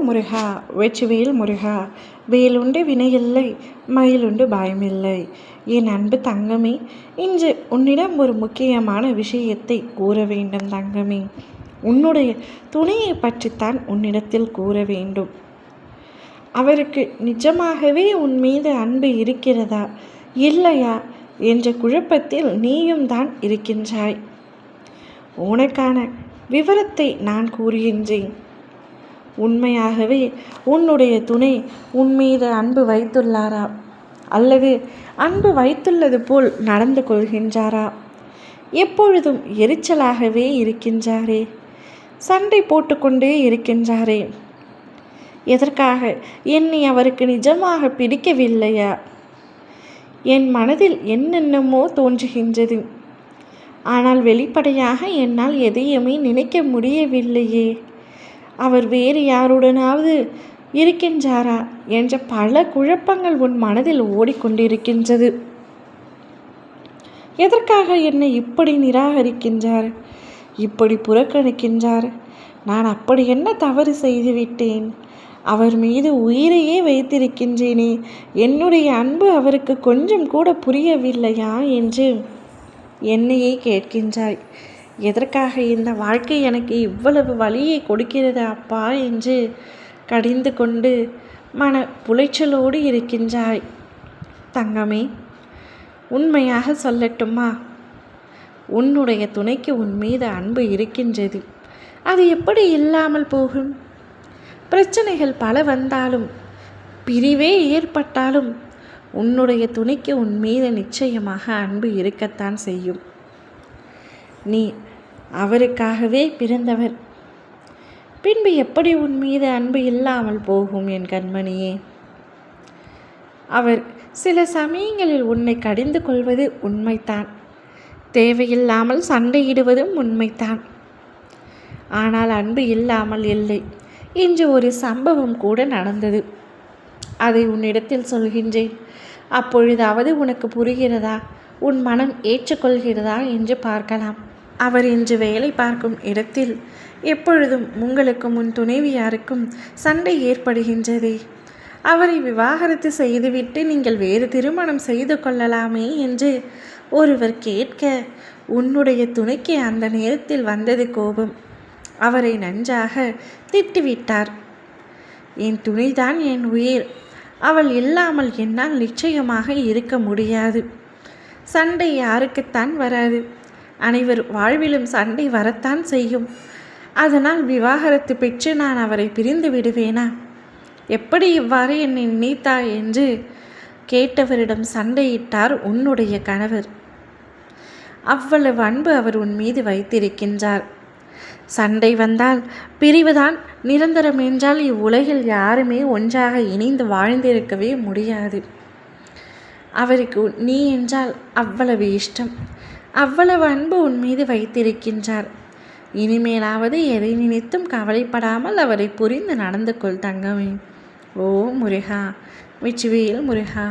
முருகா வெற்றிவேல் முருகா, வேலுண்டு வினையில்லை மயிலுண்டு பயமில்லை. என் அன்பு தங்கமே, இன்று உன்னிடம் ஒரு முக்கியமான விஷயத்தை கூற வேண்டும் தங்கமே. உன்னுடைய துணையை பற்றித்தான் உன்னிடத்தில் கூற வேண்டும். அவருக்கு நிஜமாகவே உன் மீது அன்பு இருக்கிறதா இல்லையா என்ற குழப்பத்தில் நீயும் தான் இருக்கின்றாய். உனக்கான விவரத்தை நான் கூறுகின்றேன். உண்மையாகவே உன்னுடைய துணை உன் மீது அன்பு வைத்துள்ளாரா அல்லது அன்பு வைத்துள்ளது போல் நடந்து கொள்கின்றாரா? எப்பொழுதும் எரிச்சலாகவே இருக்கின்றாரே, சண்டை போட்டுக்கொண்டே இருக்கின்றாரே. எதற்காக? என்னை அவருக்கு நிஜமாக பிடிக்கவில்லையா? என் மனதில் என்னென்னமோ தோன்றுகின்றது. ஆனால் வெளிப்படையாக என்னால் எதையுமே நினைக்க முடியவில்லையே. அவர் வேறு யாருடனாவது இருக்கின்றாரா என்ற பல குழப்பங்கள் உன் மனதில் ஓடிக்கொண்டிருக்கின்றது. எதற்காக என்னை இப்படி நிராகரிக்கின்றார், இப்படி புறக்கணிக்கின்றார்? நான் அப்படி என்ன தவறு செய்துவிட்டேன்? அவர் மீது உயிரையே வைத்திருக்கின்றேனே, என்னுடைய அன்பு அவருக்கு கொஞ்சம் கூட புரியவில்லையா என்று என்னையே கேட்கின்றாய். எதற்காக இந்த வாழ்க்கை எனக்கு இவ்வளவு வலியை கொடுக்கிறது அப்பா என்று கடிந்து கொண்டு மன புலைச்சலோடு இருக்கின்றாய். தங்கமே, உண்மையாக சொல்லட்டுமா? உன்னுடைய துணைக்கு உன் மீது அன்பு இருக்கின்றது. அது எப்படி இல்லாமல் போகும்? பிரச்சனைகள் பல வந்தாலும், பிரிவே ஏற்பட்டாலும் உன்னுடைய துணைக்கு உன் மீது நிச்சயமாக அன்பு இருக்கத்தான் செய்யும். நீ அவருக்காகவே பிறந்தவர். பின்பு எப்படி உன் மீது அன்பு இல்லாமல் போகும் என் கண்மணியே? அவர் சில சமயங்களில் உன்னை கடிந்து கொள்வது உண்மைத்தான். தேவையில்லாமல் சண்டையிடுவதும் உண்மைத்தான். ஆனால் அன்பு இல்லாமல் இல்லை. இன்று ஒரு சம்பவம் கூட நடந்தது. அதை உன்னிடத்தில் சொல்கின்றேன். அப்பொழுதாவது உனக்கு புரிகிறதா, உன் மனம் ஏற்றுக்கொள்கிறதா என்று பார்க்கலாம். அவர் இன்று வேலை பார்க்கும் இடத்தில் எப்பொழுதும் உங்களுக்கும் உன் துணைவியாருக்கும் சண்டை ஏற்படுகின்றதே. அவரை விவாகரத்து செய்துவிட்டு நீங்கள் வேறு திருமணம் செய்து கொள்ளலாமே என்று ஒருவர் கேட்க, உன்னுடைய துணைக்கு அந்த நேரத்தில் வந்தது கோபம். அவரை நன்றாக திட்டிவிட்டார். என் துணைதான் என் உயிர். அவள் இல்லாமல் என்னால் நிச்சயமாக இருக்க முடியாது. சண்டை யாருக்குத்தான் வராது? அனைவர் வாழ்விலும் சண்டை வரத்தான் செய்யும். அதனால் விவாகரத்து பெற்று நான் அவரை பிரிந்து விடுவேனா? எப்படி இவ்வாறு என்னை நினைத்தாய் என்று கேட்டவரிடம் சண்டையிட்டார் உன்னுடைய கணவர். அவ்வளவு அன்பு அவர் உன் மீது வைத்திருக்கின்றார். சண்டை வந்தால் பிரிவுதான் நிரந்தரம் என்றால் இவ்வுலகில் யாருமே ஒன்றாக இணைந்து வாழ்ந்திருக்கவே முடியாது. அவருக்கு நீ என்றால் அவ்வளவு இஷ்டம், அவ்வளவு அன்பு உன் மீது வைத்திருக்கின்றார். இனிமேலாவது எதை நினைத்தும் கவலைப்படாமல் அவரை புரிந்து நடந்து கொள் தங்கமே. ஓ முருகா, வெற்றிவேல் முருகா.